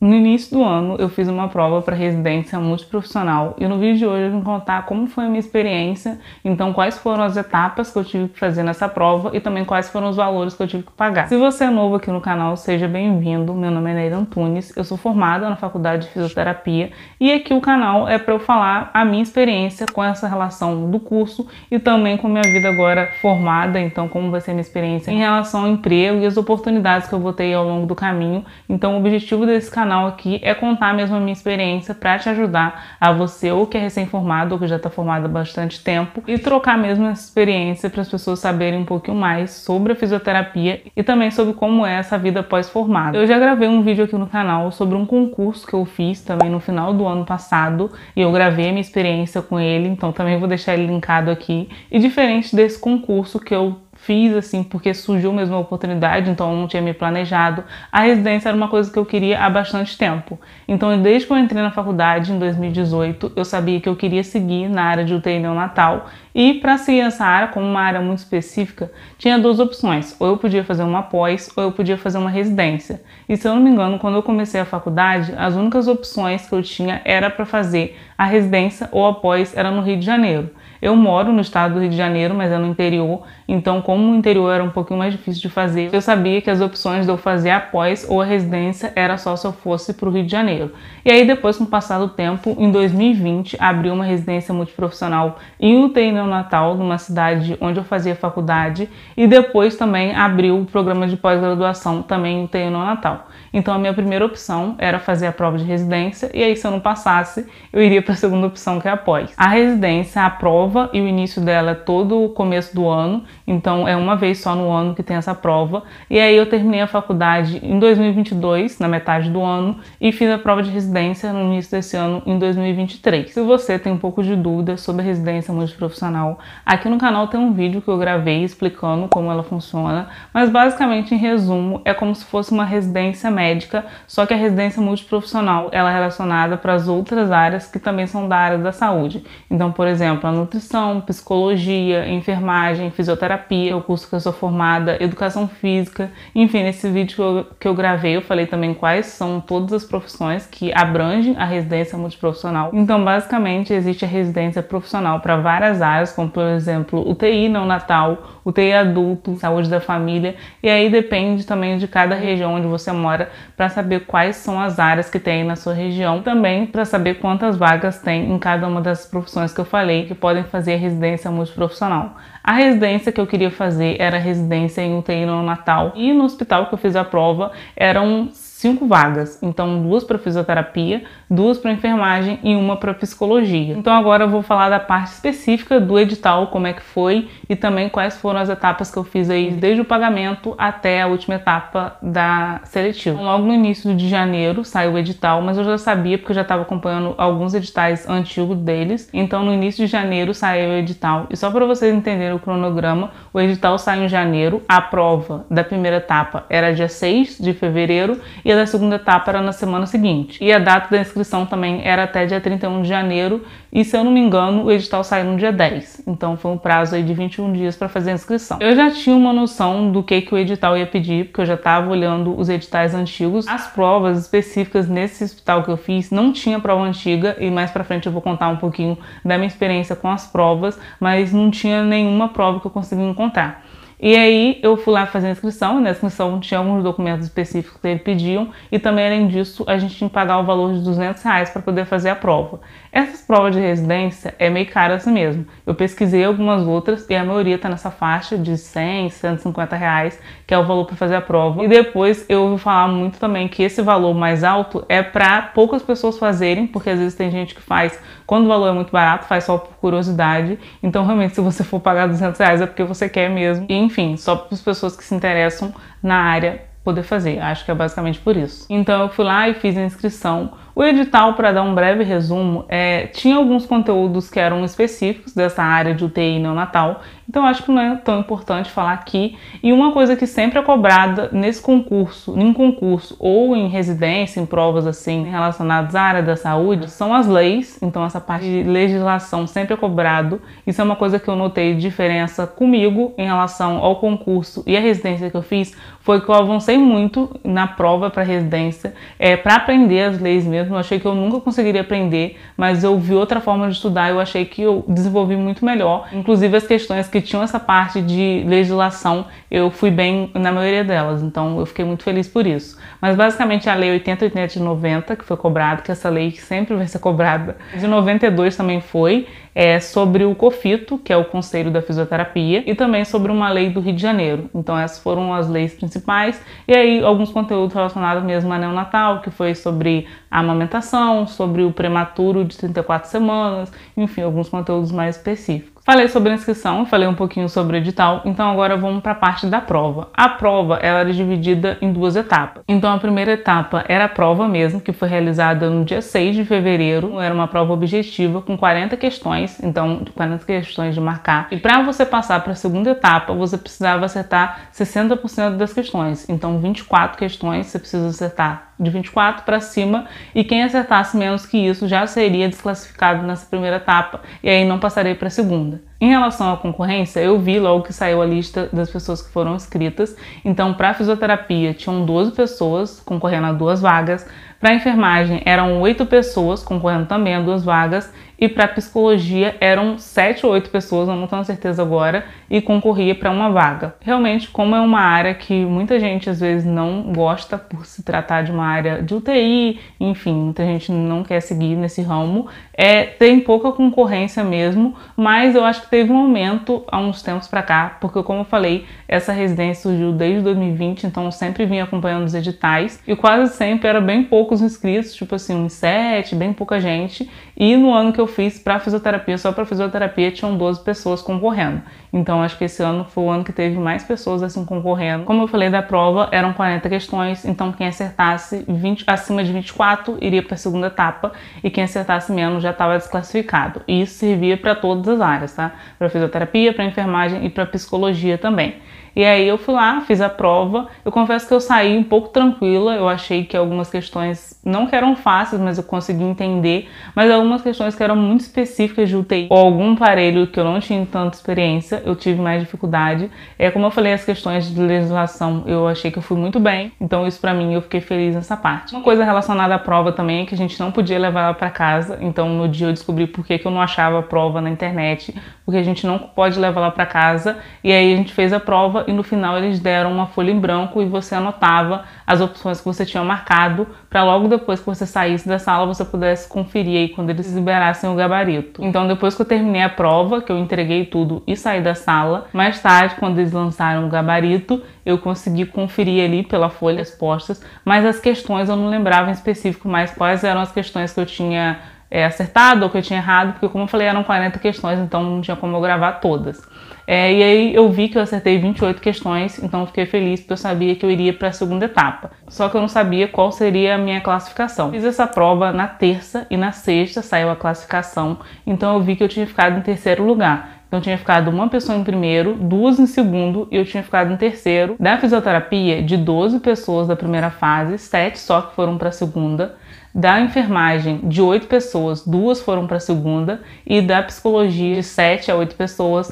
No início do ano, eu fiz uma prova para residência multiprofissional e no vídeo de hoje eu vim contar como foi a minha experiência, então quais foram as etapas que eu tive que fazer nessa prova e também quais foram os valores que eu tive que pagar. Se você é novo aqui no canal, seja bem-vindo. Meu nome é Neira Antunes, eu sou formada na Faculdade de Fisioterapia e aqui o canal é para eu falar a minha experiência com essa relação do curso e também com minha vida agora formada, então como vai ser a minha experiência em relação ao emprego e as oportunidades que eu vou ter ao longo do caminho. Então o objetivo desse canal aqui é contar mesmo a minha experiência para te ajudar a você ou que é recém-formado ou que já está formado há bastante tempo e trocar mesmo essa experiência para as pessoas saberem um pouquinho mais sobre a fisioterapia e também sobre como é essa vida pós-formada. Eu já gravei um vídeo aqui no canal sobre um concurso que eu fiz também no final do ano passado e eu gravei a minha experiência com ele, então também vou deixar ele linkado aqui. E diferente desse concurso que eu fiz assim porque surgiu mesmo a oportunidade, então eu não tinha me planejado. A residência era uma coisa que eu queria há bastante tempo. Então desde que eu entrei na faculdade em 2018, eu sabia que eu queria seguir na área de UTI neonatal e para seguir essa área, como uma área muito específica, tinha duas opções. Ou eu podia fazer uma pós ou eu podia fazer uma residência. E se eu não me engano, quando eu comecei a faculdade, as únicas opções que eu tinha era para fazer a residência ou a pós era no Rio de Janeiro. Eu moro no estado do Rio de Janeiro, mas é no interior, então como o interior era um pouquinho mais difícil de fazer, eu sabia que as opções de eu fazer a pós ou a residência era só se eu fosse para o Rio de Janeiro. E aí depois, com o passar do tempo, em 2020, abriu uma residência multiprofissional em UTI neonatal, numa cidade onde eu fazia faculdade, e depois também abriu o programa de pós-graduação também em UTI neonatal. Então a minha primeira opção era fazer a prova de residência, e aí se eu não passasse, eu iria para a segunda opção, que é a pós. A residência, a prova e o início dela é todo o começo do ano, então é uma vez só no ano que tem essa prova. E aí eu terminei a faculdade em 2022, na metade do ano, e fiz a prova de residência no início desse ano, em 2023. Se você tem um pouco de dúvida sobre a residência multiprofissional, aqui no canal tem um vídeo que eu gravei explicando como ela funciona, mas basicamente, em resumo, é como se fosse uma residência médica, só que a residência multiprofissional ela é relacionada para as outras áreas que também são da área da saúde. Então, por exemplo, a nutrição, psicologia, enfermagem, fisioterapia, o curso que eu sou formada, educação física. Enfim, nesse vídeo que eu gravei eu falei também quais são todas as profissões que abrangem a residência multiprofissional. Então, basicamente, existe a residência profissional para várias áreas, como por exemplo, UTI neonatal, UTI adulto, saúde da família, e aí depende também de cada região onde você mora para saber quais são as áreas que tem na sua região, também para saber quantas vagas tem em cada uma das profissões que eu falei que podem fazer a residência multiprofissional. A residência que eu queria fazer era a residência em UTI neonatal e no hospital que eu fiz a prova eram 5 vagas, então 2 para fisioterapia, 2 para enfermagem e 1 para psicologia. Então agora eu vou falar da parte específica do edital, como é que foi e também quais foram as etapas que eu fiz aí desde o pagamento até a última etapa da seletiva. Logo no início de janeiro saiu o edital, mas eu já sabia porque eu já estava acompanhando alguns editais antigos deles. Então no início de janeiro saiu o edital e só para vocês entenderem o cronograma, o edital saiu em janeiro, a prova da primeira etapa era dia 6 de fevereiro e a da segunda etapa era na semana seguinte. E a data da inscrição também era até dia 31 de janeiro e, se eu não me engano, o edital saiu no dia 10. Então foi um prazo aí de 21 dias para fazer a inscrição. Eu já tinha uma noção do que o edital ia pedir, porque eu já estava olhando os editais antigos. As provas específicas nesse hospital que eu fiz não tinha prova antiga e mais pra frente eu vou contar um pouquinho da minha experiência com as provas, mas não tinha nenhuma prova que eu consegui encontrar. E aí eu fui lá fazer a inscrição, e na inscrição tinha alguns documentos específicos que eles pediam e também, além disso, a gente tinha que pagar o valor de R$200 para poder fazer a prova. Essas provas de residência é meio cara assim mesmo. Eu pesquisei algumas outras e a maioria está nessa faixa de R$100, R$150, que é o valor para fazer a prova. E depois eu ouvi falar muito também que esse valor mais alto é para poucas pessoas fazerem, porque às vezes tem gente que faz, quando o valor é muito barato, faz só por curiosidade. Então realmente, se você for pagar R$200 é porque você quer mesmo. E, enfim, só para as pessoas que se interessam na área poder fazer. Acho que é basicamente por isso. Então eu fui lá e fiz a inscrição. O edital, para dar um breve resumo, tinha alguns conteúdos que eram específicos dessa área de UTI neonatal. Então acho que não é tão importante falar aqui. E uma coisa que sempre é cobrada nesse concurso, em concurso ou em residência, em provas assim relacionadas à área da saúde, são as leis. Então essa parte de legislação sempre é cobrado. Isso é uma coisa que eu notei de diferença comigo em relação ao concurso e a residência que eu fiz, foi que eu avancei muito na prova para residência, para aprender as leis mesmo. Eu achei que eu nunca conseguiria aprender, mas eu vi outra forma de estudar e eu achei que eu desenvolvi muito melhor. Inclusive as questões que tinham essa parte de legislação, eu fui bem na maioria delas, então eu fiquei muito feliz por isso. Mas basicamente a lei 8080 de 90, que foi cobrada, que essa lei que sempre vai ser cobrada, de 92 também foi, sobre o COFITO, que é o Conselho da Fisioterapia, e também sobre uma lei do Rio de Janeiro. Então essas foram as leis principais, e aí alguns conteúdos relacionados mesmo a neonatal, que foi sobre a amamentação, sobre o prematuro de 34 semanas, enfim, alguns conteúdos mais específicos. Falei sobre a inscrição, falei um pouquinho sobre o edital, então agora vamos para a parte da prova. A prova ela era dividida em duas etapas. Então a primeira etapa era a prova mesmo, que foi realizada no dia 6 de fevereiro. Era uma prova objetiva com 40 questões, então 40 questões de marcar. E para você passar para a segunda etapa, você precisava acertar 60% das questões. Então 24 questões você precisa acertar de 24 para cima, e quem acertasse menos que isso já seria desclassificado nessa primeira etapa e aí não passaria para a segunda. Em relação à concorrência, eu vi logo que saiu a lista das pessoas que foram inscritas. Então, para fisioterapia tinham 12 pessoas concorrendo a 2 vagas, para enfermagem eram 8 pessoas concorrendo também a 2 vagas, e para psicologia eram 7 ou 8 pessoas, eu não tenho certeza agora, e concorria para uma vaga. Realmente, como é uma área que muita gente às vezes não gosta por se tratar de uma área de UTI, enfim, muita gente não quer seguir nesse ramo, tem pouca concorrência mesmo, mas eu acho que teve um aumento há uns tempos para cá, porque como eu falei, essa residência surgiu desde 2020, então eu sempre vim acompanhando os editais, e quase sempre era bem poucos inscritos, tipo assim, uns 7, bem pouca gente, e no ano que eu fiz para fisioterapia, só para fisioterapia, tinham 12 pessoas concorrendo. Então acho que esse ano foi o ano que teve mais pessoas assim concorrendo. Como eu falei da prova, eram 40 questões, então quem acertasse acima de 24 iria para a segunda etapa, e quem acertasse menos já estava desclassificado. E isso servia para todas as áreas, tá? Para fisioterapia, para enfermagem e para psicologia também. E aí eu fui lá, fiz a prova. Eu confesso que eu saí um pouco tranquila. Eu achei que algumas questões não que eram fáceis, mas eu consegui entender. Mas algumas questões que eram muito específicas de UTI ou algum aparelho que eu não tinha tanta experiência, eu tive mais dificuldade. Como eu falei, as questões de legislação eu achei que eu fui muito bem. Então isso pra mim, eu fiquei feliz nessa parte. Uma coisa relacionada à prova também é que a gente não podia levar ela pra casa. Então no dia eu descobri por que eu não achava a prova na internet, porque a gente não pode levar ela pra casa. E aí a gente fez a prova e no final eles deram uma folha em branco e você anotava as opções que você tinha marcado para logo depois que você saísse da sala você pudesse conferir aí quando eles liberassem o gabarito. Então depois que eu terminei a prova, que eu entreguei tudo e saí da sala, mais tarde quando eles lançaram o gabarito, eu consegui conferir ali pela folha as postas, mas as questões eu não lembrava em específico mais quais eram as questões que eu tinha acertado ou que eu tinha errado, porque como eu falei, eram 40 questões, então não tinha como eu gravar todas. E aí eu vi que eu acertei 28 questões, então eu fiquei feliz porque eu sabia que eu iria para a segunda etapa. Só que eu não sabia qual seria a minha classificação. Fiz essa prova na terça e na sexta saiu a classificação, então eu vi que eu tinha ficado em terceiro lugar. Então tinha ficado uma pessoa em primeiro, 2 em segundo e eu tinha ficado em terceiro. Da fisioterapia, de 12 pessoas da primeira fase, 7 só que foram para a segunda. Da enfermagem, de 8 pessoas, 2 foram para a segunda, e da psicologia, de 7 a 8 pessoas,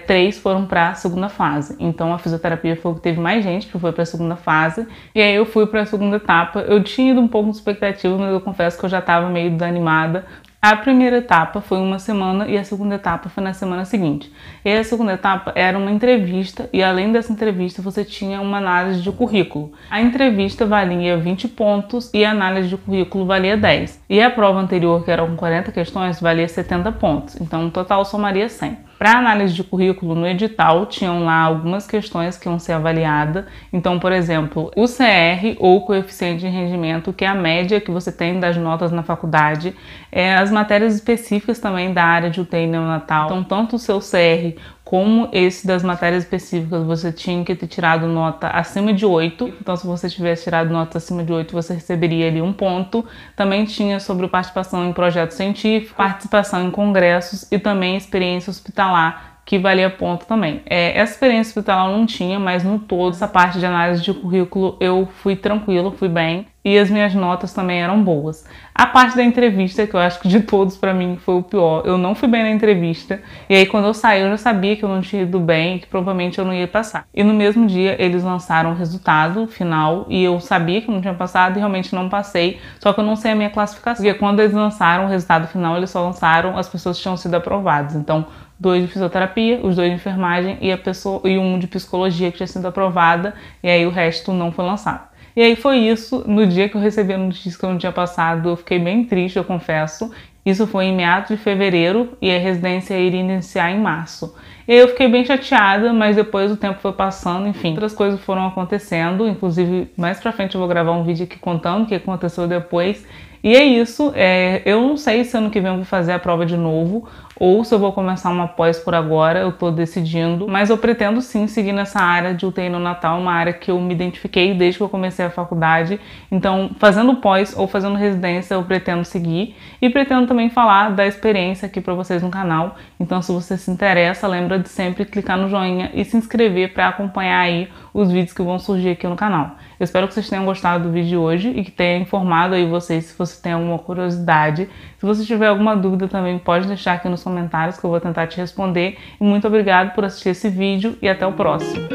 3 foram para a segunda fase. Então a fisioterapia foi o que teve mais gente que foi para a segunda fase, e aí eu fui para a segunda etapa. Eu tinha ido um pouco de expectativa, mas eu confesso que eu já estava meio desanimada. A primeira etapa foi uma semana e a segunda etapa foi na semana seguinte. E a segunda etapa era uma entrevista e além dessa entrevista você tinha uma análise de currículo. A entrevista valia 20 pontos e a análise de currículo valia 10. E a prova anterior, que era com 40 questões, valia 70 pontos. Então no total somaria 100. Para análise de currículo, no edital, tinham lá algumas questões que iam ser avaliadas. Então, por exemplo, o CR ou coeficiente de rendimento, que é a média que você tem das notas na faculdade, as matérias específicas também da área de UTI neonatal. Então, tanto o seu CR como esse das matérias específicas, você tinha que ter tirado nota acima de 8. Então, se você tivesse tirado nota acima de 8, você receberia ali 1 ponto. Também tinha sobre participação em projetos científicos, participação em congressos e também experiência hospitalar, que valia ponto também. Essa experiência hospitalar eu não tinha, mas no todo, essa parte de análise de currículo eu fui tranquilo, fui bem. E as minhas notas também eram boas. A parte da entrevista, que eu acho que de todos pra mim foi o pior, eu não fui bem na entrevista. E aí quando eu saí eu já sabia que eu não tinha ido bem e que provavelmente eu não ia passar. E no mesmo dia eles lançaram o resultado final e eu sabia que eu não tinha passado e realmente não passei. Só que eu não sei a minha classificação. Porque quando eles lançaram o resultado final, eles só lançaram as pessoas que tinham sido aprovadas. Então, 2 de fisioterapia, os 2 de enfermagem e um de psicologia que tinha sido aprovada. E aí o resto não foi lançado. E aí foi isso, no dia que eu recebi a notícia que eu não tinha passado, eu fiquei bem triste, eu confesso. Isso foi em meados de fevereiro e a residência iria iniciar em março. E aí eu fiquei bem chateada, mas depois o tempo foi passando, enfim, outras coisas foram acontecendo, inclusive mais pra frente eu vou gravar um vídeo aqui contando o que aconteceu depois. E é isso, eu não sei se ano que vem eu vou fazer a prova de novo ou se eu vou começar uma pós por agora, eu tô decidindo, mas eu pretendo sim seguir nessa área de UTI neonatal, uma área que eu me identifiquei desde que eu comecei a faculdade, então fazendo pós ou fazendo residência eu pretendo seguir e pretendo também falar da experiência aqui pra vocês no canal, então se você se interessa, lembra de sempre clicar no joinha e se inscrever para acompanhar aí os vídeos que vão surgir aqui no canal. Eu espero que vocês tenham gostado do vídeo de hoje e que tenha informado aí vocês se você tem alguma curiosidade. Se você tiver alguma dúvida também pode deixar aqui nos comentários que eu vou tentar te responder. E muito obrigado por assistir esse vídeo e até o próximo.